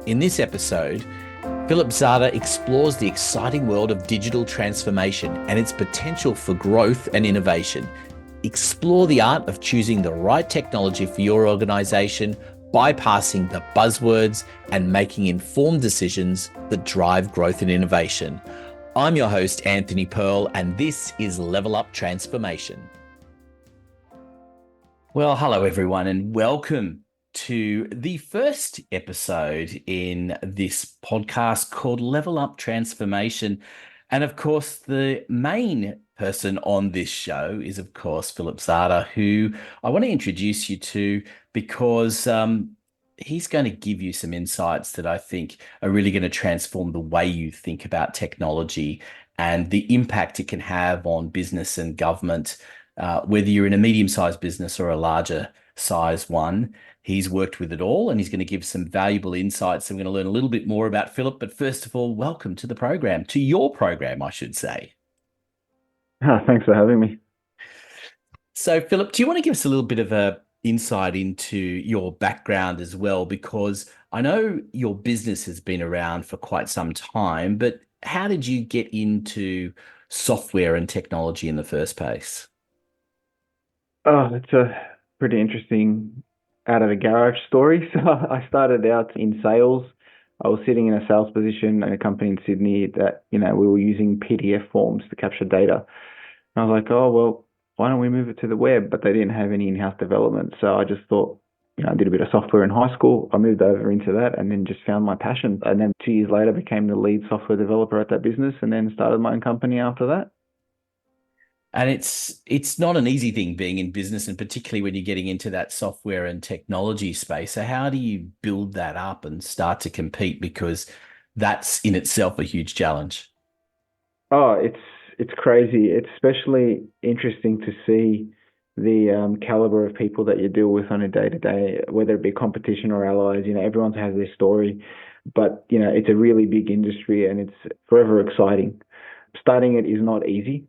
In this episode, Philip Zada explores the exciting world of digital transformation and its potential for growth and innovation. Explore the art of choosing the right technology for your organization, bypassing the buzzwords, and making informed decisions that drive growth and innovation. I'm your host, Anthony Pearl, and this is Level Up Transformation. Well, hello, everyone, and welcome to the first episode in this podcast called Level Up Transformation. And of course, the main person on this show is, of course, Philip Zada, who I want to introduce you to because he's going to give you some insights that I think are really going to transform the way you think about technology and the impact it can have on business and government, whether you're in a medium-sized business or a larger size one. He's worked with it all, and he's going to give some valuable insights. I'm going to learn a little bit more about Philip. But first of all, welcome to the program, to your program, I should say. Thanks for having me. So, Philip, do you want to give us a little bit of a insight into your background as well? Because I know your business has been around for quite some time, but how did you get into software and technology in the first place? Oh, that's a pretty interesting out of the garage story. So I started out in sales. I was sitting in a sales position in a company in Sydney that, we were using PDF forms to capture data. And I was like, oh, well, why don't we move it to the web? But they didn't have any in-house development. So I just thought, I did a bit of software in high school. I moved over into that and then just found my passion. And then 2 years later, became the lead software developer at that business and then started my own company after that. And it's not an easy thing being in business, and particularly when you're getting into that software and technology space. So how do you build that up and start to compete? Because that's in itself a huge challenge. Oh, it's crazy. It's especially interesting to see the caliber of people that you deal with on a day to day, whether it be competition or allies. Everyone has their story, but it's a really big industry and it's forever exciting. Starting it is not easy.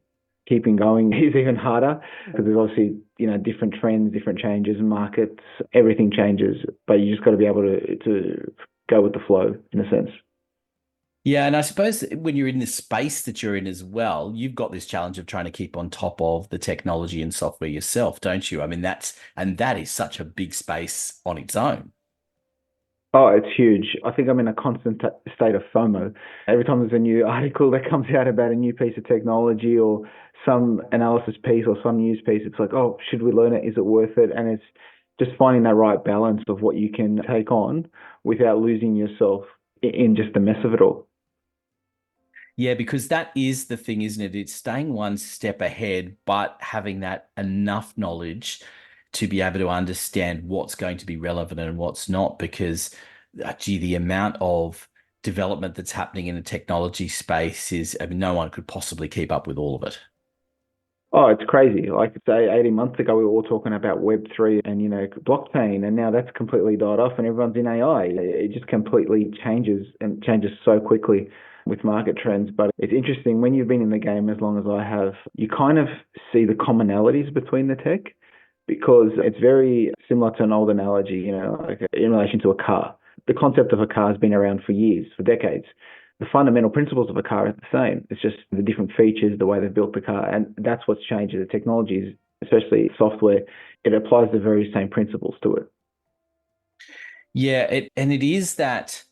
Keeping going is even harder because there's obviously different trends, different changes in markets. Everything changes, but you just got to be able to go with the flow in a sense. Yeah, and I suppose when you're in the space that you're in as well, you've got this challenge of trying to keep on top of the technology and software yourself, don't you? I mean, that is such a big space on its own. Oh, it's huge. I think I'm in a constant state of FOMO. Every time there's a new article that comes out about a new piece of technology or some analysis piece or some news piece, it's like, oh, should we learn it? Is it worth it? And it's just finding that right balance of what you can take on without losing yourself in just the mess of it all. Yeah, because that is the thing, isn't it? It's staying one step ahead, but having that enough knowledge to be able to understand what's going to be relevant and what's not. Because, the amount of development that's happening in the technology space is, I mean, no one could possibly keep up with all of it. Oh, it's crazy. Like say 18 months ago, we were all talking about Web3 and, blockchain, and now that's completely died off and everyone's in AI. It just completely changes and changes so quickly with market trends. But it's interesting when you've been in the game as long as I have, you kind of see the commonalities between the tech because it's very similar to an old analogy, like in relation to a car. The concept of a car has been around for years, for decades. The fundamental principles of a car are the same. It's just the different features, the way they've built the car. And that's what's changed. The technologies, especially software, it applies the very same principles to it. Yeah, it is that,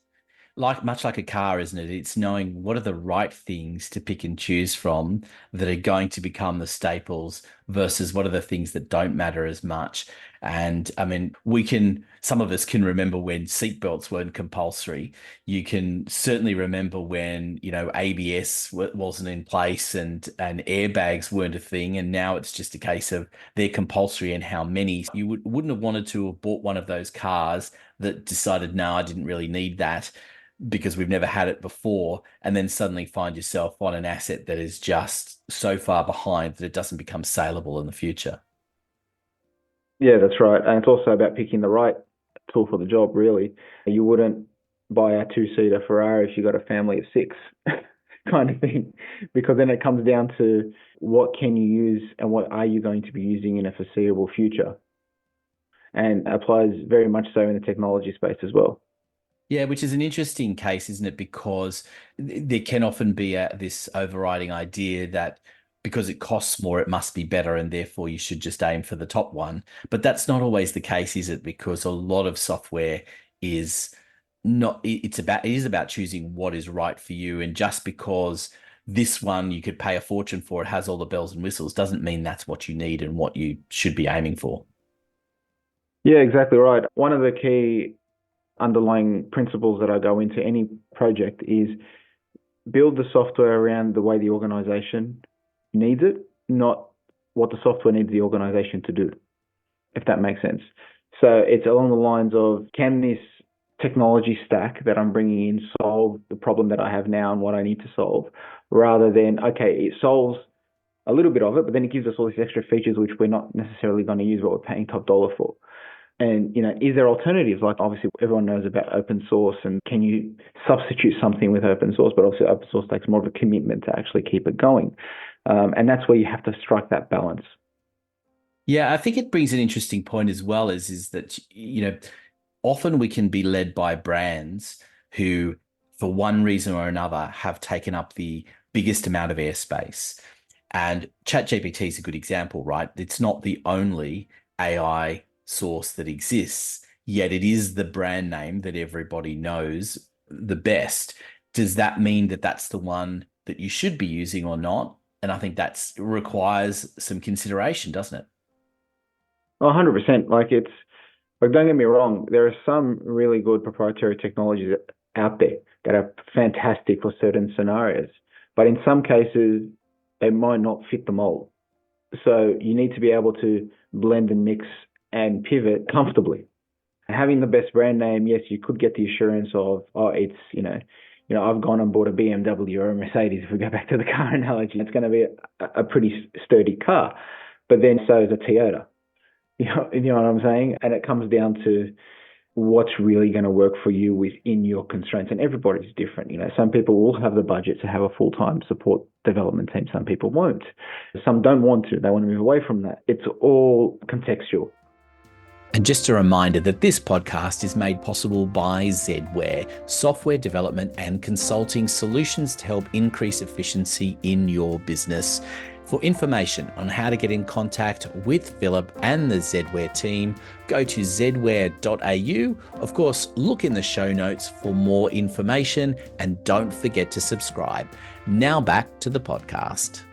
much like a car, isn't it? It's knowing what are the right things to pick and choose from that are going to become the staples versus what are the things that don't matter as much. And I mean, some of us can remember when seatbelts weren't compulsory. You can certainly remember when, ABS wasn't in place and airbags weren't a thing. And now it's just a case of they're compulsory and how many. You wouldn't have wanted to have bought one of those cars that decided, no, I didn't really need that, because we've never had it before, and then suddenly find yourself on an asset that is just so far behind that it doesn't become saleable in the future. Yeah, that's right. And it's also about picking the right tool for the job, really. You wouldn't buy a two-seater Ferrari if you got a family of six kind of thing, because then it comes down to what can you use and what are you going to be using in a foreseeable future, and applies very much so in the technology space as well. Yeah, which is an interesting case, isn't it? Because there can often be this overriding idea that because it costs more, it must be better, and therefore you should just aim for the top one. But that's not always the case, is it? Because a lot of software is not, it is about choosing what is right for you. And just because this one you could pay a fortune for, it has all the bells and whistles, doesn't mean that's what you need and what you should be aiming for. Yeah, exactly right. One of the key underlying principles that I go into any project is build the software around the way the organization needs it, not what the software needs the organization to do, if that makes sense. So it's along the lines of, can this technology stack that I'm bringing in solve the problem that I have now and what I need to solve, rather than, okay, it solves a little bit of it, but then it gives us all these extra features which we're not necessarily going to use, but we're paying top dollar for. And, is there alternatives? Like, obviously, everyone knows about open source, and can you substitute something with open source? But obviously, open source takes more of a commitment to actually keep it going. And that's where you have to strike that balance. Yeah, I think it brings an interesting point as well, is that, often we can be led by brands who, for one reason or another, have taken up the biggest amount of airspace. And ChatGPT is a good example, right? It's not the only AI source that exists, yet it is the brand name that everybody knows the best. Does that mean that that's the one that you should be using or not? And I think that's requires some consideration, doesn't it? 100%. Like, don't get me wrong, there are some really good proprietary technologies out there that are fantastic for certain scenarios, but in some cases, they might not fit the mold. So you need to be able to blend and mix and pivot comfortably. Having the best brand name, yes, you could get the assurance of, oh, it's, I've gone and bought a BMW or a Mercedes. If we go back to the car analogy, it's going to be a pretty sturdy car. But then so is a Toyota. You know what I'm saying? And it comes down to what's really going to work for you within your constraints. And everybody's different. Some people will have the budget to have a full-time support development team. Some people won't. Some don't want to. They want to move away from that. It's all contextual. And just a reminder that this podcast is made possible by Zedware, software development and consulting solutions to help increase efficiency in your business. For information on how to get in contact with Philip and the Zedware team, go to zedware.au. Of course, look in the show notes for more information and don't forget to subscribe. Now back to the podcast.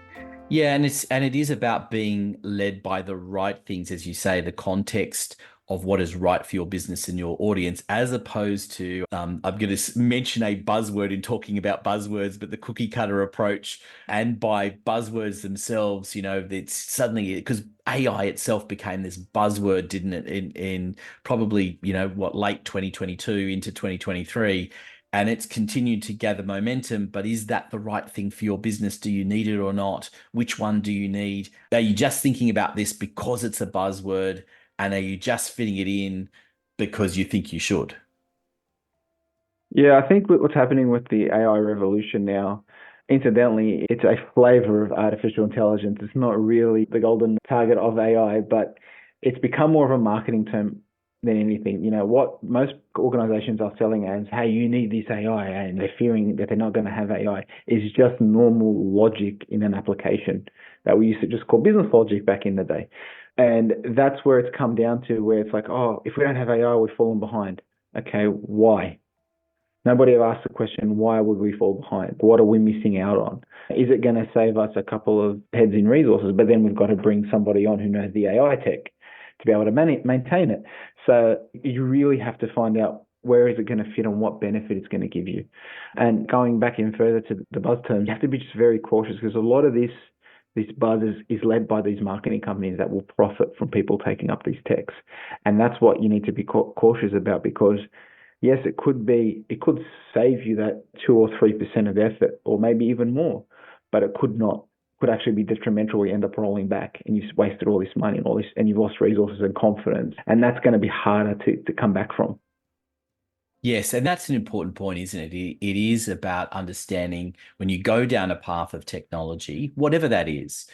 Yeah, and it is about being led by the right things, as you say, the context of what is right for your business and your audience, as opposed to I'm going to mention a buzzword in talking about buzzwords, but the cookie cutter approach. And by buzzwords themselves, it's suddenly, because AI itself became this buzzword, didn't it? In probably late 2022 into 2023. And it's continued to gather momentum. But is that the right thing for your business? Do you need it or not? Which one do you need? Are you just thinking about this because it's a buzzword? And are you just fitting it in because you think you should? Yeah, I think what's happening with the AI revolution now, incidentally, it's a flavor of artificial intelligence. It's not really the golden target of AI, but it's become more of a marketing term than anything. What most organizations are selling as, hey, you need this AI, and they're fearing that they're not going to have AI, is just normal logic in an application that we used to just call business logic back in the day. And that's where it's come down to, where it's like, oh, if we don't have AI, we've fallen behind. Okay, why? Nobody ever asked the question, why would we fall behind? What are we missing out on? Is it going to save us a couple of heads in resources? But then we've got to bring somebody on who knows the AI tech to be able to maintain it. So you really have to find out, where is it going to fit and what benefit it's going to give you. And going back in further to the buzz terms, you have to be just very cautious, because a lot of this buzz is led by these marketing companies that will profit from people taking up these techs. And that's what you need to be cautious about, because yes, it could save you that 2 or 3% of effort, or maybe even more, but it could actually be detrimental. We end up rolling back, and you've wasted all this money and all this, and you've lost resources and confidence, and that's going to be harder to come back from. Yes, and that's an important point, isn't it? It is about understanding when you go down a path of technology, whatever that is,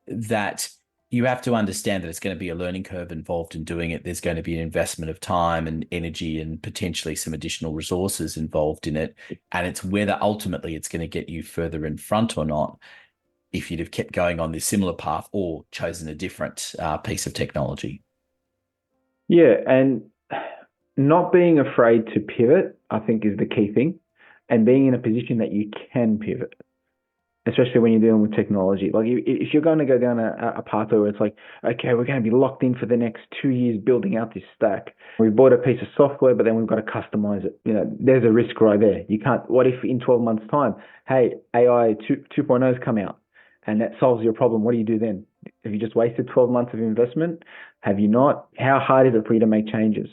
that you have to understand that it's going to be a learning curve involved in doing it. There's going to be an investment of time and energy and potentially some additional resources involved in it. And it's whether ultimately it's going to get you further in front or not if you'd have kept going on this similar path or chosen a different piece of technology. Yeah, and not being afraid to pivot, I think, is the key thing, and being in a position that you can pivot, especially when you're dealing with technology. Like if you're going to go down a pathway where it's like, okay, we're going to be locked in for the next 2 years building out this stack. We bought a piece of software, but then we've got to customize it. There's a risk right there. You can't. What if in 12 months' time, hey, AI 2.0 has come out and that solves your problem? What do you do then? Have you just wasted 12 months of investment? Have you not? How hard is it for you to make changes?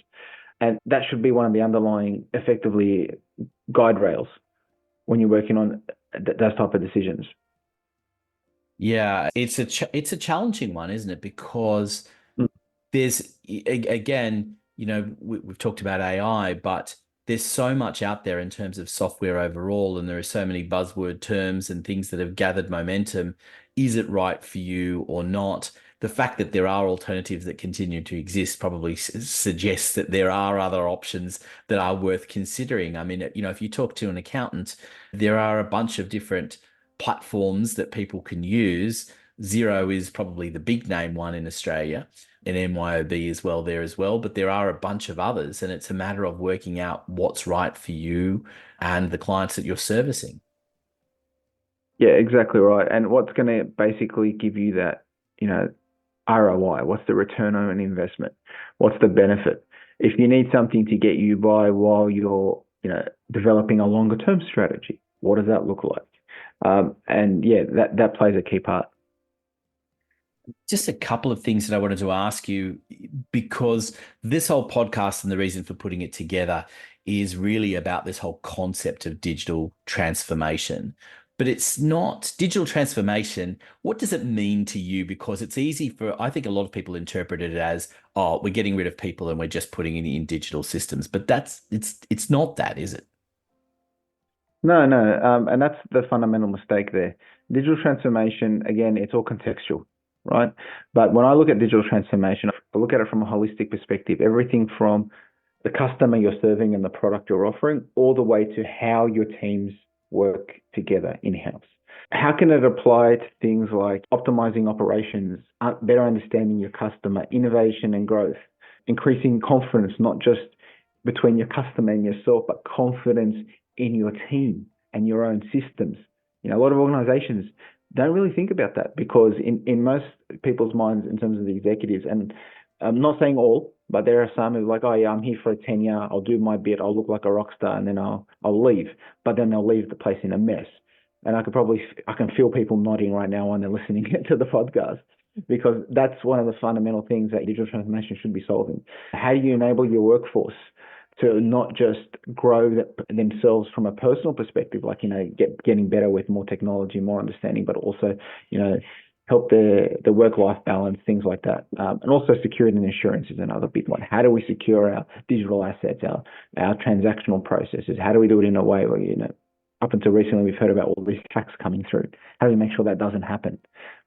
And that should be one of the underlying, effectively, guide rails when you're working on those type of decisions. Yeah, it's a challenging one, isn't it? Because Mm. there's again, we've talked about AI, but there's so much out there in terms of software overall, and there are so many buzzword terms and things that have gathered momentum. Is it right for you or not? The fact that there are alternatives that continue to exist probably suggests that there are other options that are worth considering. I mean, if you talk to an accountant, there are a bunch of different platforms that people can use. Xero is probably the big name one in Australia, and MYOB as well there as well, but there are a bunch of others, and it's a matter of working out what's right for you and the clients that you're servicing. Yeah, exactly right. And what's going to basically give you that, ROI? What's the return on an investment? What's the benefit? If you need something to get you by while you're, developing a longer term strategy, what does that look like? And yeah, that plays a key part. Just a couple of things that I wanted to ask you, because this whole podcast and the reason for putting it together is really about this whole concept of digital transformation. But it's not digital transformation. What does it mean to you? Because it's easy for, I think a lot of people interpret it as, oh, we're getting rid of people and we're just putting in digital systems. But it's not that, is it? No, no, and that's the fundamental mistake there. Digital transformation, again, it's all contextual, right? But when I look at digital transformation, I look at it from a holistic perspective, everything from the customer you're serving and the product you're offering, all the way to how your teams work together in-house. How can it apply to things like optimizing operations, better understanding your customer, innovation and growth, increasing confidence, not just between your customer and yourself, but confidence in your team and your own systems? A lot of organizations don't really think about that because in most people's minds, in terms of the executives, and I'm not saying all, but there are some who are like, oh yeah, I'm here for a tenure, I'll do my bit, I'll look like a rock star, and then I'll leave. But then they'll leave the place in a mess. And I can feel people nodding right now when they're listening to the podcast because that's one of the fundamental things that digital transformation should be solving. How do you enable your workforce to not just grow themselves from a personal perspective, like, getting better with more technology, more understanding, but also, help the work-life balance, things like that. And also security and insurance is another big one. How do we secure our digital assets, our transactional processes? How do we do it in a way where, up until recently, we've heard about all these hacks coming through. How do we make sure that doesn't happen?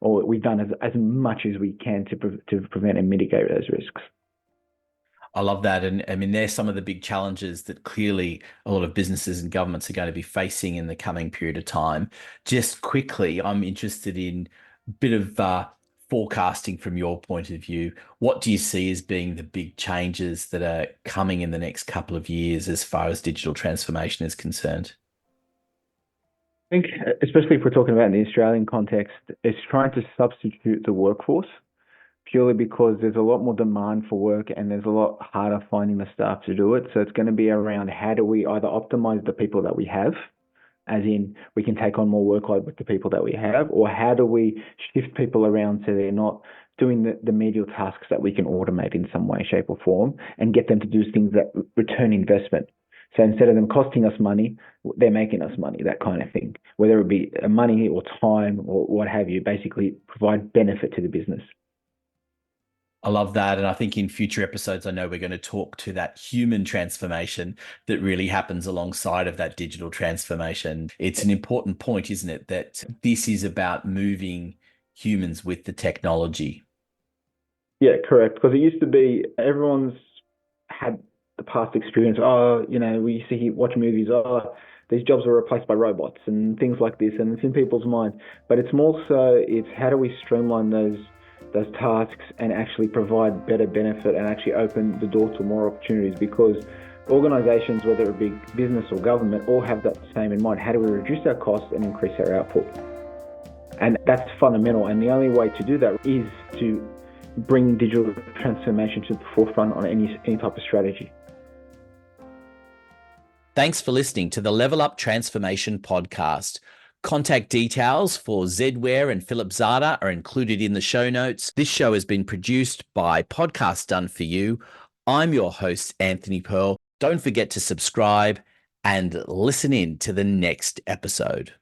Or we've done as much as we can to prevent and mitigate those risks. I love that. And I mean, there's some of the big challenges that clearly a lot of businesses and governments are going to be facing in the coming period of time. Just quickly, I'm interested in a bit of forecasting from your point of view. What do you see as being the big changes that are coming in the next couple of years as far as digital transformation is concerned? I think, especially if we're talking about in the Australian context, it's trying to substitute the workforce purely because there's a lot more demand for work and there's a lot harder finding the staff to do it. So it's going to be around how do we either optimize the people that we have, as in we can take on more workload with the people that we have, or how do we shift people around so they're not doing the medial tasks that we can automate in some way, shape, or form and get them to do things that return investment. So instead of them costing us money, they're making us money, that kind of thing. Whether it be money or time or what have you, basically provide benefit to the business. I love that. And I think in future episodes, I know we're going to talk to that human transformation that really happens alongside of that digital transformation. It's an important point, isn't it? That this is about moving humans with the technology. Yeah, correct. Because it used to be everyone's had the past experience. Oh, we used to watch movies. Oh, these jobs were replaced by robots and things like this, and it's in people's mind. But it's more so it's how do we streamline those tasks and actually provide better benefit and actually open the door to more opportunities because organizations, whether it be business or government, all have that same in mind. How do we reduce our costs and increase our output? And that's fundamental. And the only way to do that is to bring digital transformation to the forefront on any type of strategy. Thanks for listening to the Level Up Transformation podcast. Contact details for Zedware and Philip Zada are included in the show notes. This show has been produced by Podcast Done For You. I'm your host, Anthony Pearl. Don't forget to subscribe and listen in to the next episode.